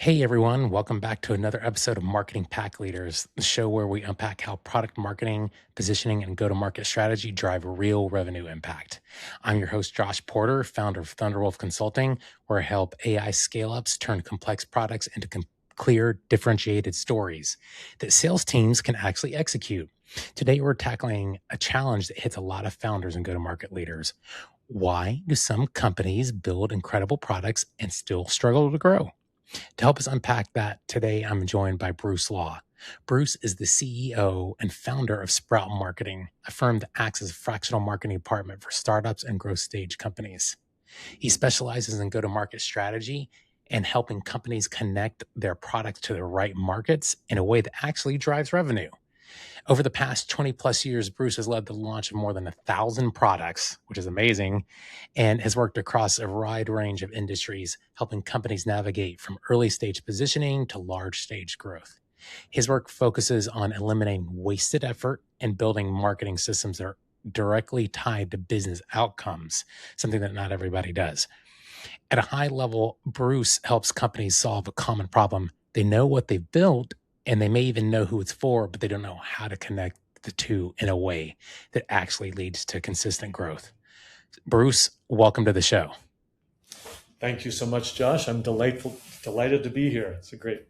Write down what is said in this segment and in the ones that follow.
Hey everyone, welcome back to another episode of Marketing Pack Leaders, the show where we unpack how product marketing, positioning, and go to market strategy drive real revenue impact. I'm your host, Josh Porter, founder of Thunderwolf Consulting, where I help AI scale ups turn complex products into clear, differentiated stories that sales teams can actually execute. Today, we're tackling a challenge that hits a lot of founders and go to market leaders. Why do some companies build incredible products and still struggle to grow? To help us unpack that, today I'm joined by Bruce Law. Bruce is the CEO and founder of Sprout Marketing, a firm that acts as a fractional marketing department for startups and growth stage companies. He specializes in go to market strategy and helping companies connect their products to the right markets in a way that actually drives revenue. Over the past 20 plus years, Bruce has led the launch of more than 1,000 products, which is amazing, and has worked across a wide range of industries, helping companies navigate from early stage positioning to large stage growth. His work focuses on eliminating wasted effort and building marketing systems that are directly tied to business outcomes, something that not everybody does. At a high level, Bruce helps companies solve a common problem. They know what they've built and they may even know who it's for, but they don't know how to connect the two in a way that actually leads to consistent growth. Bruce, welcome to the show. Thank you so much, Josh. I'm delighted to be here. It's a great.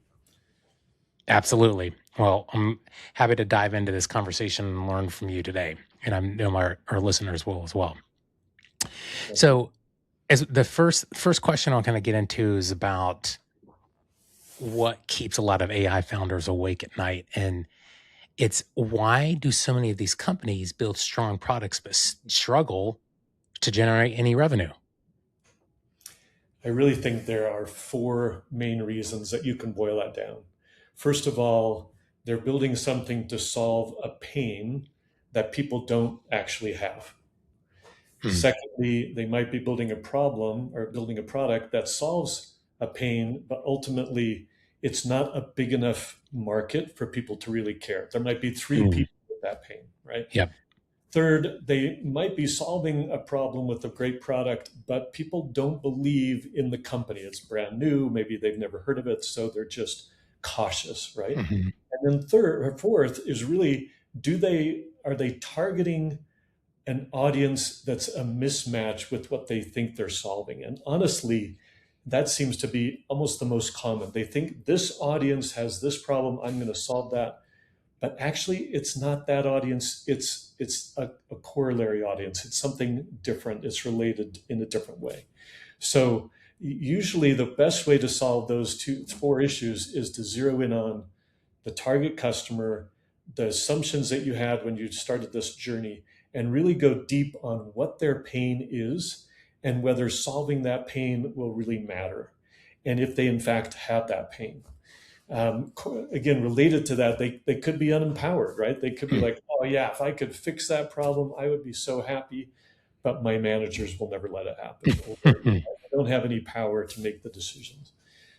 Absolutely. Well, I'm happy to dive into this conversation and learn from you today. And I know our listeners will as well. So, as the first question I'll kind of get into is about what keeps a lot of AI founders awake at night. And it's why do so many of these companies build strong products but struggle to generate any revenue? I really think there are four main reasons that you can boil that down. First of all, they're building something to solve a pain that people don't actually have. Secondly, they might be building a problem or building a product that solves a pain, but ultimately it's not a big enough market for people to really care. There might be three people with that pain, right? Yep. Third, they might be solving a problem with a great product, but people don't believe in the company. It's brand new. Maybe they've never heard of it. So they're just cautious, right? Mm-hmm. And then third or fourth is really, are they targeting an audience that's a mismatch with what they think they're solving? And honestly, that seems to be almost the most common. They think this audience has this problem, I'm going to solve that. But actually, it's not that audience. It's a corollary audience. It's something different. It's related in a different way. So usually the best way to solve those four issues is to zero in on the target customer, the assumptions that you had when you started this journey, and really go deep on what their pain is and whether solving that pain will really matter. And if they in fact have that pain. Again, related to that, they could be unempowered, right? They could be like, oh yeah, if I could fix that problem, I would be so happy, but my managers will never let it happen. Or I don't have any power to make the decisions.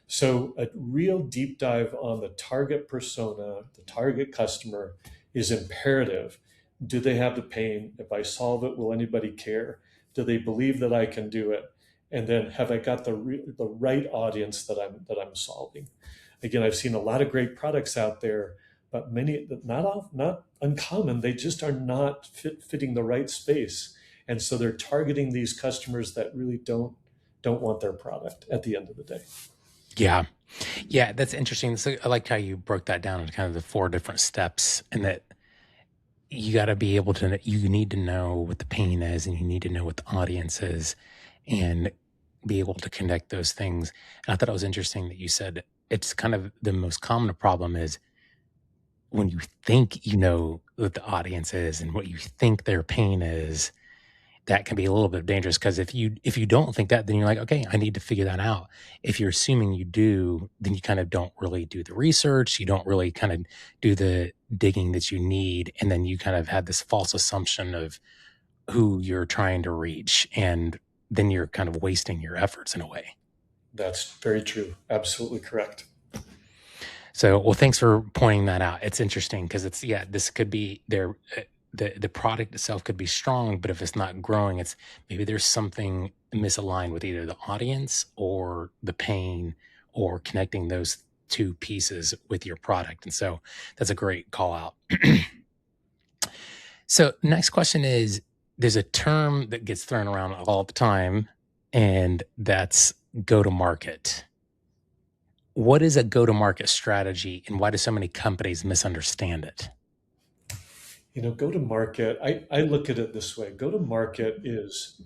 So a real deep dive on the target persona, the target customer is imperative. Do they have the pain? If I solve it, will anybody care? Do they believe that I can do it? And then have I got the right audience that I'm solving? Again, I've seen a lot of great products out there, but many not uncommon. They just are not fitting the right space, and so they're targeting these customers that really don't want their product at the end of the day. Yeah. Yeah, that's interesting. So I like how you broke that down into kind of the four different steps, and that you got to be able to, you need to know what the pain is and you need to know what the audience is and be able to connect those things. And I thought it was interesting that you said it's kind of the most common problem is when you think you know what the audience is and what you think their pain is, that can be a little bit dangerous, because if you don't think that, then you're like, okay, I need to figure that out. If you're assuming you do, then you kind of don't really do the research, you don't really kind of do the digging that you need, and then you kind of have this false assumption of who you're trying to reach, and then you're kind of wasting your efforts in a way. That's very true. Absolutely correct. So, well, thanks for pointing that out. It's interesting because this could be there. The product itself could be strong, but if it's not growing, it's maybe there's something misaligned with either the audience or the pain or connecting those two pieces with your product. And so that's a great call out. So, next question is, there's a term that gets thrown around all the time, and that's go to market. What is a go to market strategy, and why do so many companies misunderstand it? Go to market, I look at it this way. Go to market is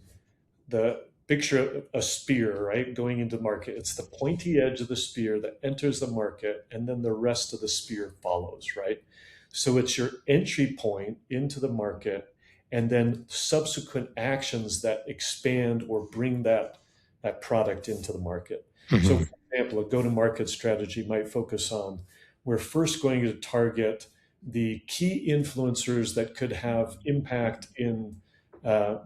the picture a spear, right? Going into market. It's the pointy edge of the spear that enters the market, and then the rest of the spear follows, right? So it's your entry point into the market, and then subsequent actions that expand or bring that product into the market. So, Mhm. for example, a go-to-market strategy might focus on we're first going to target the key influencers that could have impact in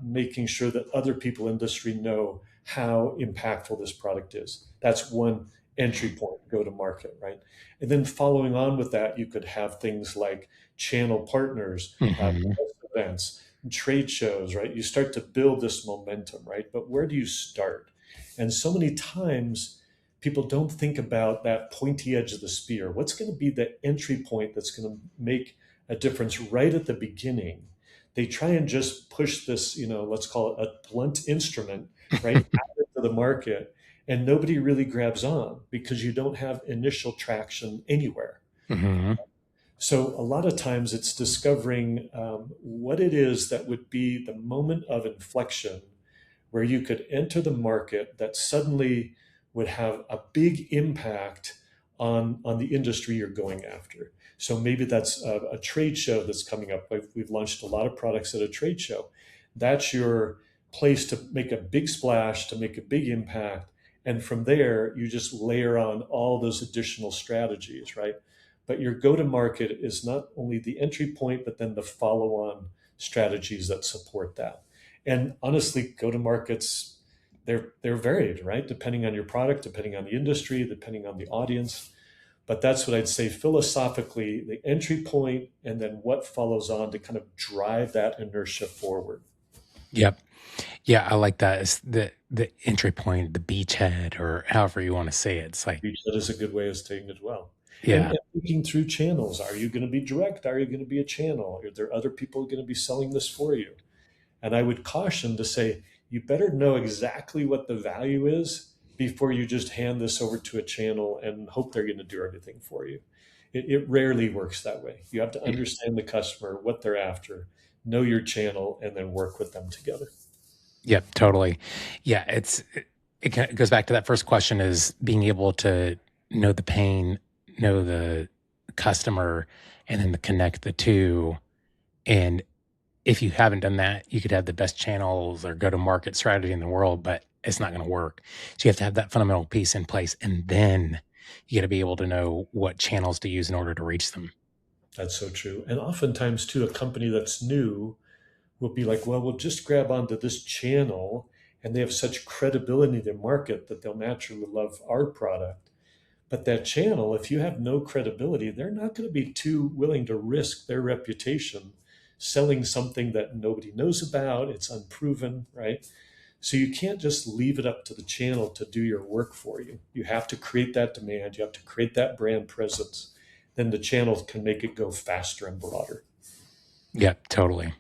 making sure that other people in the industry know how impactful this product is. That's one entry point, go to market, right? And then following on with that, you could have things like channel partners, Mhm. events, trade shows, right? You start to build this momentum, right? But where do you start? And so many times people don't think about that pointy edge of the spear. What's going to be the entry point that's going to make a difference right at the beginning? They try and just push this, let's call it a blunt instrument, right, out into the market, and nobody really grabs on because you don't have initial traction anywhere. Mhm. So a lot of times it's discovering what it is that would be the moment of inflection where you could enter the market that suddenly would have a big impact on the industry you're going after. So maybe that's a trade show that's coming up. We've launched a lot of products at a trade show. That's your place to make a big splash, to make a big impact. And from there, you just layer on all those additional strategies, right? But your go to market is not only the entry point, but then the follow on strategies that support that. And honestly, go to markets, they're varied, right? Depending on your product, depending on the industry, depending on the audience. But that's what I'd say philosophically, the entry point and then what follows on to kind of drive that inertia forward. Yep. Yeah, I like that. It's the entry point, the beachhead, or however you want to say it. It's like, That is a good way of saying it as well. And, yeah, and thinking through channels. Are you going to be direct? Are you going to be a channel? Are there other people going to be selling this for you? And I would caution to say, you better know exactly what the value is before you just hand this over to a channel and hope they're going to do everything for you. It rarely works that way. You have to understand the customer, what they're after, know your channel, and then work with them together. yep, totally. Yeah, it goes back to that first question, is being able to know the pain, know the customer, and then to connect the two. And if you haven't done that, you could have the best channels or go to market strategy in the world, but it's not going to work. So you have to have that fundamental piece in place. And then you got to be able to know what channels to use in order to reach them. That's so true. And oftentimes, too, a company that's new will be like, well, we'll just grab onto this channel, and they have such credibility in the market that they'll naturally love our product. But that channel, if you have no credibility, they're not going to be too willing to risk their reputation selling something that nobody knows about. It's unproven, right? So you can't just leave it up to the channel to do your work for you. You have to create that demand. You have to create that brand presence. Then the channel can make it go faster and broader. Yep, totally.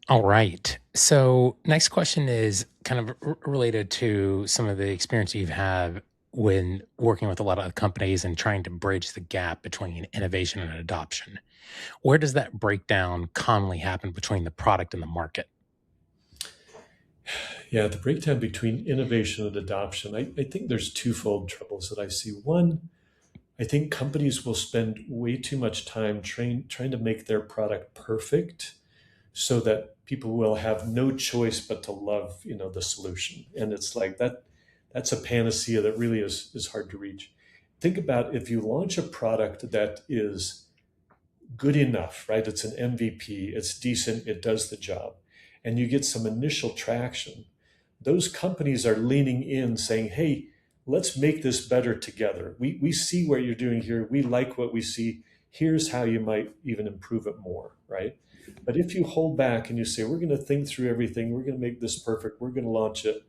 All right. So, next question is kind of related to some of the experience you've had when working with a lot of companies and trying to bridge the gap between innovation and adoption. Where does that breakdown commonly happen between the product and the market? Yeah, the breakdown between innovation and adoption, I think there's twofold troubles that I see. One, I think companies will spend way too much time trying to make their product perfect so that people will have no choice but to love, the solution. And it's like that's a panacea that really is hard to reach. Think about if you launch a product that is good enough, right? It's an MVP, it's decent, it does the job, and you get some initial traction. Those companies are leaning in saying, hey, let's make this better together. We see what you're doing here. We like what we see. Here's how you might even improve it more, right? But if you hold back and you say, we're going to think through everything, we're going to make this perfect, we're going to launch it,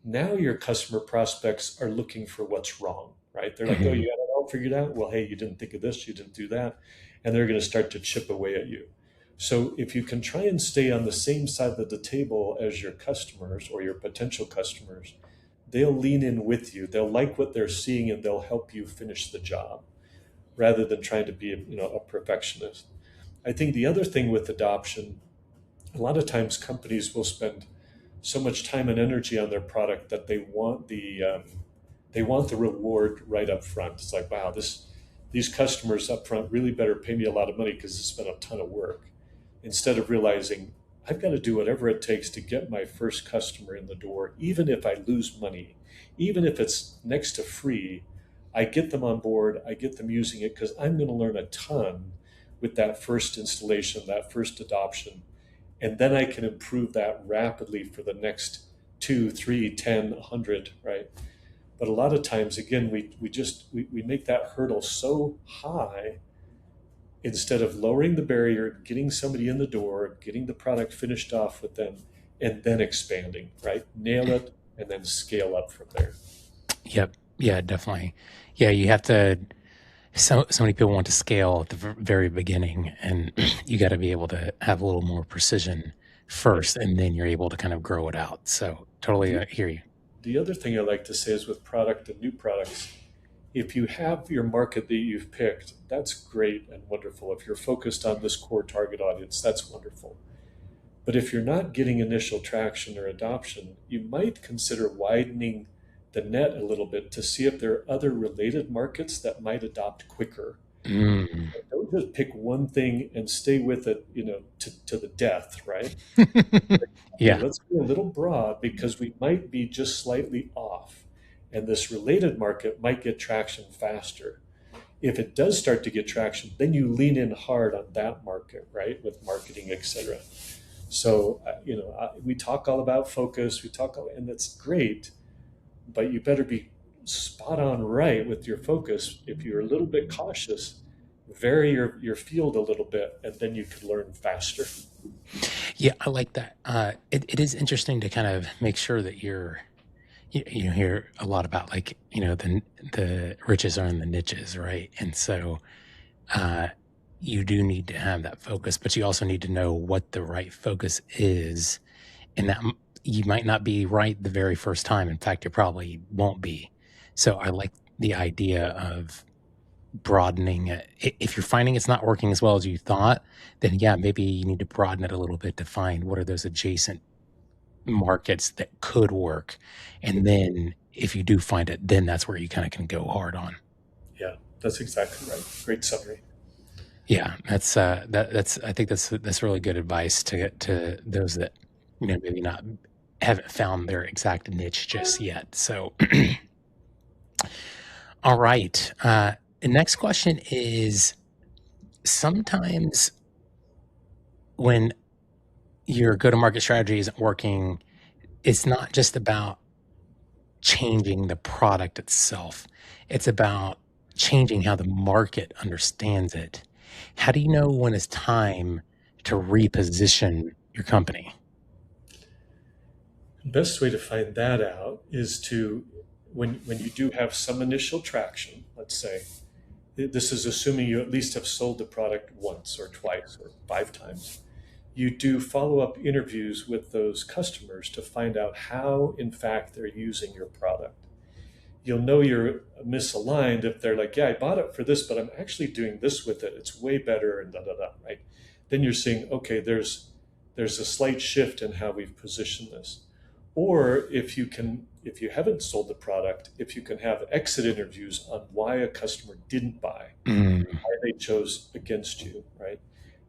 Now your customer prospects are looking for what's wrong, right? They're like, oh, you Hmm. got it all figured out? Well, hey, you didn't think of this, you didn't do that. And they're going to start to chip away at you. So if you can try and stay on the same side of the table as your customers or your potential customers, they'll lean in with you. They'll like what they're seeing and they'll help you finish the job rather than trying to be, a perfectionist. I think the other thing with adoption, a lot of times companies will spend so much time and energy on their product that they want the reward right up front. It's like, wow, these customers up front really better pay me a lot of money because it's been a ton of work. Instead of realizing I've got to do whatever it takes to get my first customer in the door, even if I lose money, even if it's next to free, I get them on board, I get them using it because I'm going to learn a ton with that first installation, that first adoption. And then I can improve that rapidly for the next two, three, 10, 100, right? But a lot of times, again, we make that hurdle so high instead of lowering the barrier, getting somebody in the door, getting the product finished off with them, and then expanding, right? Nail it and then scale up from there. Yep. Yeah, definitely. Yeah, you have to. So many people want to scale at the very beginning, and you got to be able to have a little more precision Right. first, and then you're able to kind of grow it out. So totally The, hear you. the other thing I like to say is with product and new products, if you have your market that you've picked, that's great and wonderful. If you're focused on this core target audience, that's wonderful. But if you're not getting initial traction or adoption, you might consider widening the net a little bit to see if there are other related markets that might adopt quicker. Mm. Don't just pick one thing and stay with it, to the death, right? Hey, Yeah. let's be a little broad because we might be just slightly off. And this related market might get traction faster. If it does start to get traction, then you lean in hard on that market, right? With marketing, etc. So, we talk all about focus, and that's great, but you better be spot on right with your focus. If you're a little bit cautious, vary your field a little bit, and then you can learn faster. Yeah, I like that. It is interesting to kind of make sure that you hear a lot about like, the riches are in the niches, right? And so uh, you do need to have that focus, but you also need to know what the right focus is. And you might not be right the very first time. In fact, you probably won't be. So I like the idea of broadening it. If you're finding it's not working as well as you thought, then yeah, maybe you need to broaden it a little bit to find what are those adjacent markets that could work. And then if you do find it, then that's where you kind of can go hard on. Yeah, that's exactly right. Great summary. Yeah, that's I think that's really good advice to get to those that maybe not haven't found their exact niche just yet. So, all right. The next question is sometimes when your go-to-market strategy isn't working, it's not just about changing the product itself. It's about changing how the market understands it. How do you know when it's time to reposition your company? The best way to find that out is to, when you do have some initial traction, let's say, this is assuming you at least have sold the product once or twice or 5 times. You do follow up interviews with those customers to find out how, in fact, they're using your product. You'll know you're misaligned if they're like, yeah, I bought it for this, but I'm actually doing this with it. It's way better and da da da, right? Then you're seeing, okay, there's a slight shift in how we've positioned this. Or if you haven't sold the product, if you can have exit interviews on why a customer didn't buy, Mm, why they chose against you, right?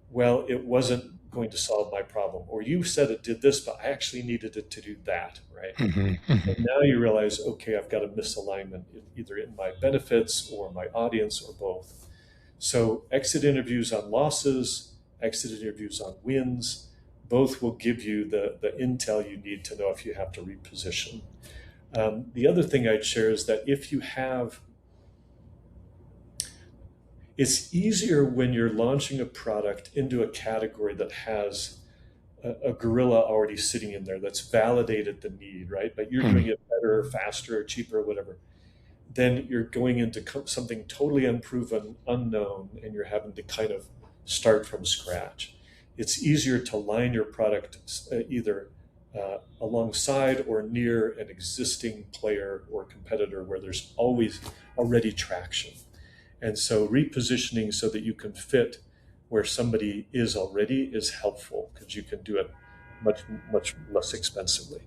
Well, it wasn't going to solve my problem. Or you said it did this, but I actually needed it to do that, right? mhm, And mhm. now you realize, okay, I've got a misalignment either in my benefits or my audience or both. So exit interviews on losses, exit interviews on wins, both will give you the intel you need to know if you have to reposition. The other thing I'd share is that if you have, it's easier when you're launching a product into a category that has a gorilla already sitting in there that's validated the need, right? But you're doing Mhm. it better, faster, cheaper, whatever. Then you're going into something totally unproven, unknown, and you're having to kind of start from scratch. It's easier to line your product either alongside or near an existing player or competitor where there's always already traction. And so repositioning so that you can fit where somebody is already is helpful because you can do it much, much less expensively.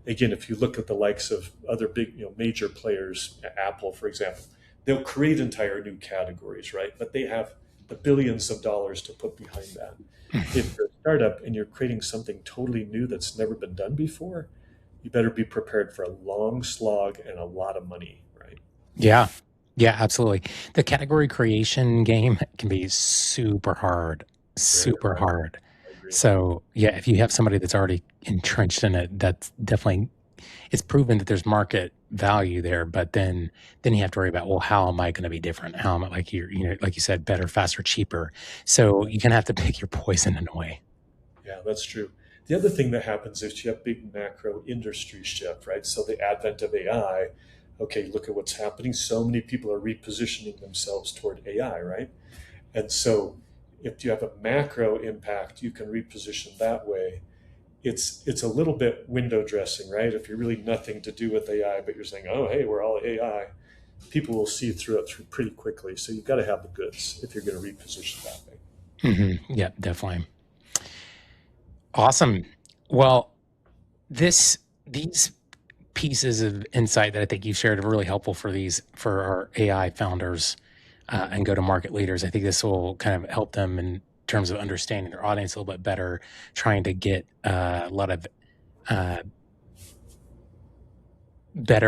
Again, if you look at the likes of other big, major players, Apple, for example, they'll create entire new categories, right? But they have the billions of dollars to put behind that. If you're a startup and you're creating something totally new that's never been done before, you better be prepared for a long slog and a lot of money, right? Yeah. Yeah, absolutely. The category creation game can be super hard, Very super hard. hard. I agree. So, yeah, if you have somebody that's already entrenched in it, that's definitely it's proven that there's market value there, but then you have to worry about, well, how am I going to be different? How am I like like you said, better, faster, cheaper. So you kind of have to pick your poison in a way. Yeah, that's true. The other thing that happens is you have big macro industry shift, right? So the advent of AI, okay, look at what's happening. So many people are repositioning themselves toward AI, right? And so if you have a macro impact, you can reposition that way. It's a little bit window dressing, right? If you're really nothing to do with AI, but you're saying, oh, hey, we're all AI, people will see through it through pretty quickly. So you've got to have the goods if you're going to reposition that way. Yeah, definitely. Awesome. Well, these pieces of insight that I think you've shared are really helpful for our AI founders and go to market leaders. I think this will kind of help them in terms of understanding their audience a little bit better, trying to get a lot of uh, get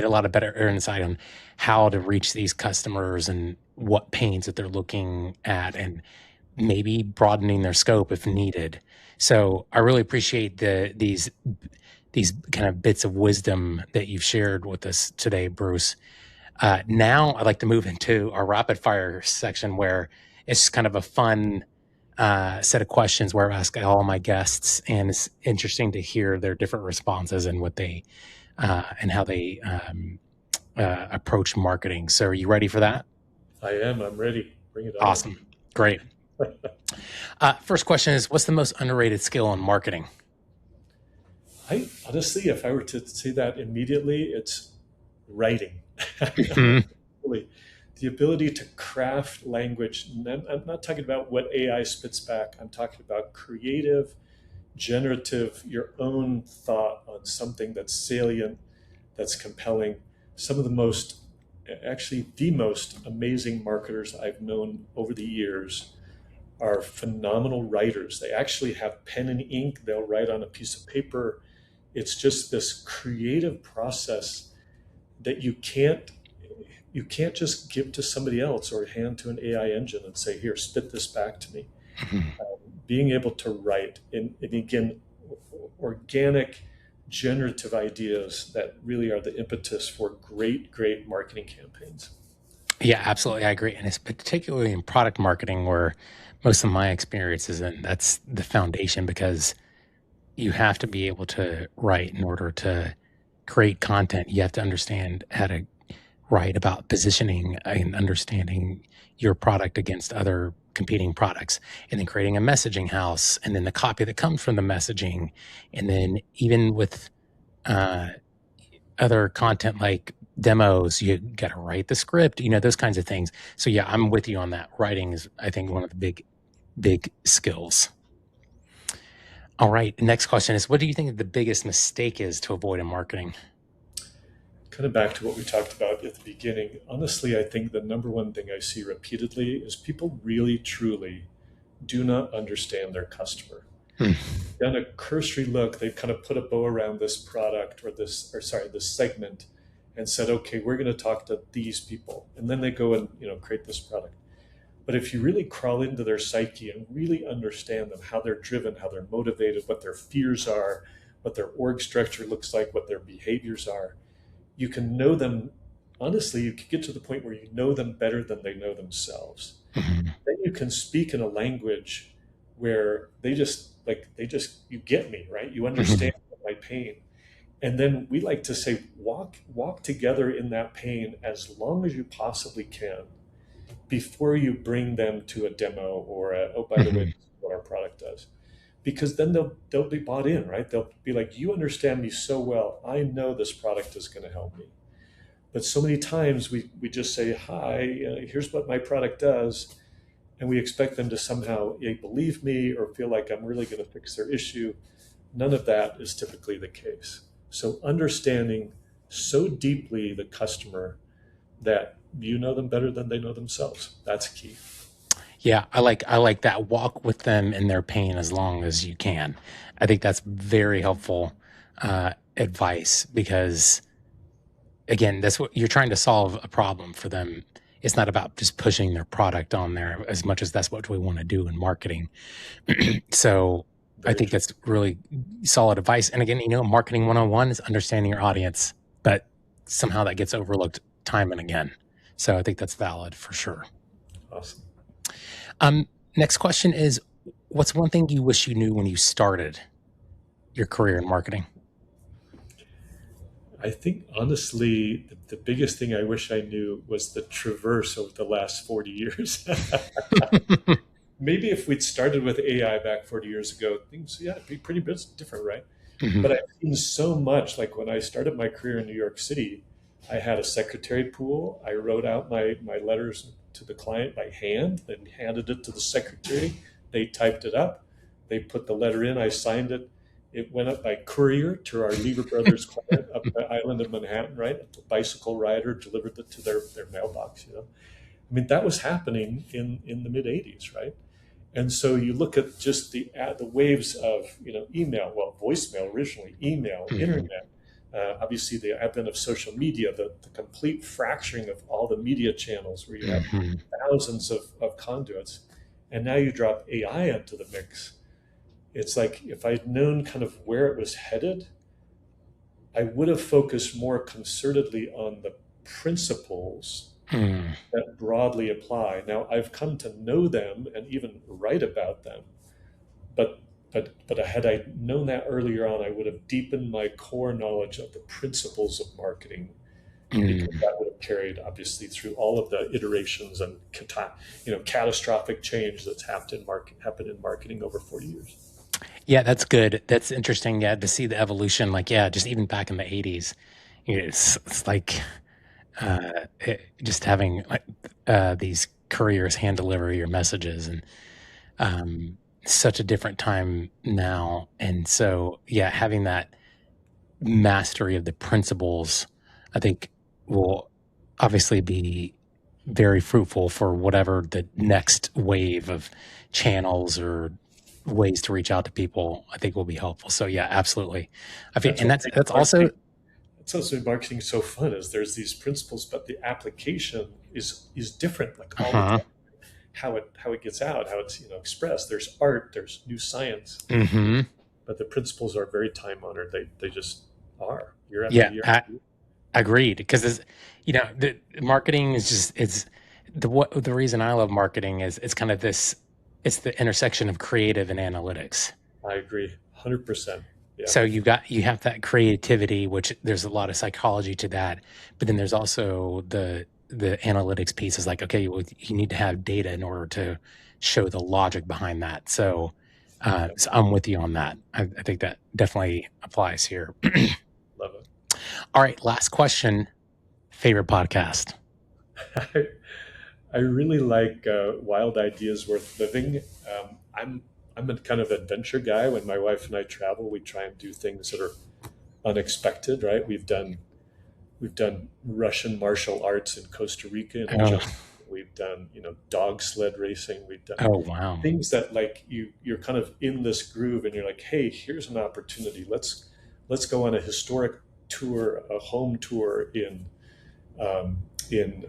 a lot of better insight on how to reach these customers and what pains that they're looking at, and maybe broadening their scope if needed. So I really appreciate these kind of bits of wisdom that you've shared with us today, Bruce. Now I'd like to move into our rapid fire section where it's kind of a fun set of questions where I ask all my guests, and it's interesting to hear their different responses and what they and how they approach marketing. So, are you ready for that? I am. I'm ready. Bring it on. Awesome, great. First question is, what's the most underrated skill in marketing? I honestly, if I were to say that immediately, it's writing. Mhm. Really, the ability to craft language. And I'm not talking about what AI spits back. I'm talking about creative, generative, your own thought on something that's salient, that's compelling. Some of the most, actually, the most amazing marketers I've known over the years are phenomenal writers. They actually have pen and ink. They'll write on a piece of paper. It's just this creative process that you can't just give to somebody else or hand to an AI engine and say, here, spit this back to me. Being able to write and again, organic, generative ideas that really are the impetus for great, great marketing campaigns. Yeah, absolutely. I agree. And it's particularly in product marketing where most of my experience is in. That's the foundation because you have to be able to write in order to create content. You have to understand how to write about positioning and understanding your product against other competing products, and then creating a messaging house, and then the copy that comes from the messaging. And then even with uh, other content like demos, you got to write the script, those kinds of things. So yeah, I'm with you on that. Writing is, I think, one of the big skills. All right. Next question is, what do you think the biggest mistake is to avoid in marketing? Kind of back to what we talked about at the beginning. Honestly, I think the number one thing I see repeatedly is people really, truly do not understand their customer. Hmm. Done a cursory look, they've kind of put a bow around this product this segment and said, okay, we're going to talk to these people. And then they go and, create this product. But if you really crawl into their psyche and really understand them, how they're driven, how they're motivated, what their fears are, what their org structure looks like, what their behaviors are, you can know them. Honestly, you can get to the point where you know them better than they know themselves. Mhm. Then you can speak in a language where they just like you get me, right? You Mhm. understand my pain. And then we like to say, walk together in that pain as long as you possibly can before you bring them to a demo or oh, by the way, Mhm. this is what our product does. Because then they'll be bought in, right? They'll be like, you understand me so well. I know this product is going to help me. But so many times we just say, hi, here's what my product does. And we expect them to somehow believe me or feel like I'm really going to fix their issue. None of that is typically the case. So understanding so deeply the customer that you know them better than they know themselves. That's key. Yeah, I like that. Walk with them in their pain as long as you can. I think that's very helpful advice because again, that's what you're trying to solve a problem for them. It's not about just pushing their product on there as much as that's what we want to do in marketing. So I Very think true. that's really solid advice. And again, marketing 101 is understanding your audience, but somehow that gets overlooked time and again. So I think that's valid for sure. Awesome. Next question is, what's one thing you wish you knew when you started your career in marketing? I think honestly, the biggest thing I wish I knew was the traverse over the last 40 years. Maybe if we'd started with AI back 40 years ago, things, yeah, it'd be pretty bit different, right? Mhm. But I've seen so much. Like when I started my career in New York City, I had a secretary pool. I wrote out my letters to the client by hand, then handed it to the secretary. They typed it up. They put the letter in. I signed it. It went up by courier to our Lever Brothers client up the island of Manhattan, right? A bicycle rider delivered it to their mailbox, I mean, that was happening in the mid 80s, right? And so you look at just the waves of email, well, voicemail originally, email, Mhm. internet, obviously the advent of social media, the complete fracturing of all the media channels where you have Mhm. thousands of conduits, and now you drop AI into the mix. It's like if I'd known kind of where it was headed, I would have focused more concertedly on the principles Mhm. that broadly apply. Now I've come to know them and even write about them, but but had I known that earlier on, I would have deepened my core knowledge of the principles of marketing because Mhm. that would have carried obviously through all of the iterations and catastrophic change that's happened in marketing over 40 years. Yeah, that's good. That's interesting. Yeah, to see the evolution. Like, yeah, just even back in the '80s, it's like just having like these couriers hand deliver your messages, and um, such a different time now. And so, yeah, having that mastery of the principles, I think, will obviously be very fruitful for whatever the next wave of channels or ways to reach out to people, I think will be helpful. So yeah, absolutely. I feel, That's and what that's makes that's also marketing. That's also marketing so fun is there's these principles, but the application is different like all the uh-huh. time. How it gets out, how it's expressed. There's art, there's new science, Hmm. but the principles are very time honored. They just are. You're Yeah, you're agreed. Because the marketing is just it's the reason I love marketing is it's kind of this it's the intersection of creative and analytics. I agree, 100%. Yeah, So you have that creativity, which there's a lot of psychology to that, but then there's also the analytics piece is like, okay, well, you need to have data in order to show the logic behind that. So, yeah, so I'm with you on that. I think that definitely applies here. love it. All right, last question. Favorite podcast? I really like Wild Ideas Worth Living. I'm a kind of adventure guy. When my wife and I travel, we try and do things that are unexpected. Right? We've done Russian martial arts in Costa Rica in the Oh, jungle. We've done dog sled racing. We've done oh wow. things that like you're kind of in this groove and you're like, hey, here's an opportunity. Let's go on a historic tour, a home tour um, in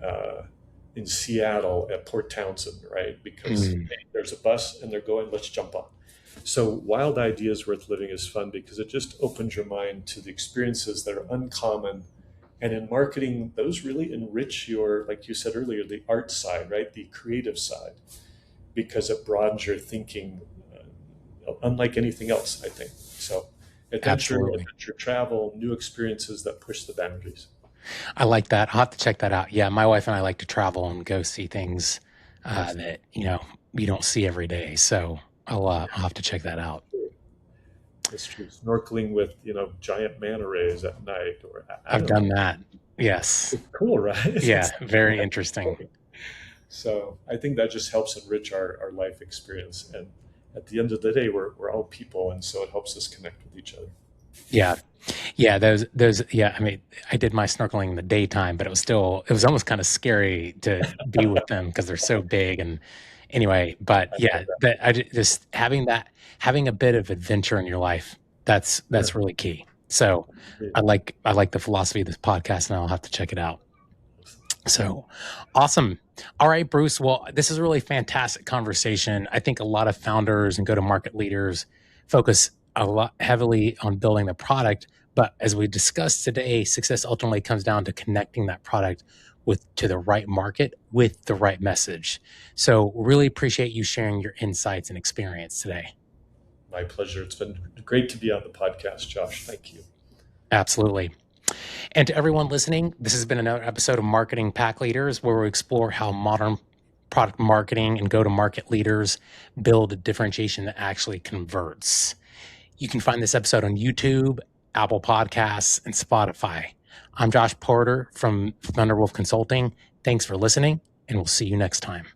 in Seattle at Port Townsend, right? Because Mm, hey, there's a bus and they're going. Let's jump on. So Wild Ideas Worth Living is fun because it just opens your mind to the experiences that are uncommon. And in marketing, those really enrich your, like you said earlier, the art side, right? The creative side, because it broadens your thinking unlike anything else, I think. So Absolutely. adventure travel, new experiences that push the boundaries. I like that. I'll have to check that out. Yeah, my wife and I like to travel and go see things Excellent. that, you don't see every day. So I'll have to check that out. It's true. Snorkeling with, giant manta rays at night, or I I've don't know. done that. Yes. It's cool, right? Yeah, It's very interesting. So I think that just helps enrich our life experience. And at the end of the day, we're all people. And so it helps us connect with each other. Yeah. Yeah, those yeah, I mean, I did my snorkeling in the daytime, but it was almost kind of scary to be with them because they're so big and anyway, but I yeah, love that. just having a bit of adventure in your life, that's Sure. really key. So Great. I like the philosophy of this podcast and I'll have to check it out. So awesome. All right, Bruce. Well, this is a really fantastic conversation. I think a lot of founders and go to market leaders focus a lot heavily on building the product. But as we discussed today, success ultimately comes down to connecting that product to the right market with the right message. So really appreciate you sharing your insights and experience today. My pleasure. It's been great to be on the podcast, Josh. Thank you. Absolutely. And to everyone listening, this has been another episode of Marketing Pack Leaders, where we explore how modern product marketing and go to market leaders build a differentiation that actually converts. You can find this episode on YouTube, Apple Podcasts, and Spotify. I'm Josh Porter from Thunderwolf Consulting. Thanks for listening, and we'll see you next time.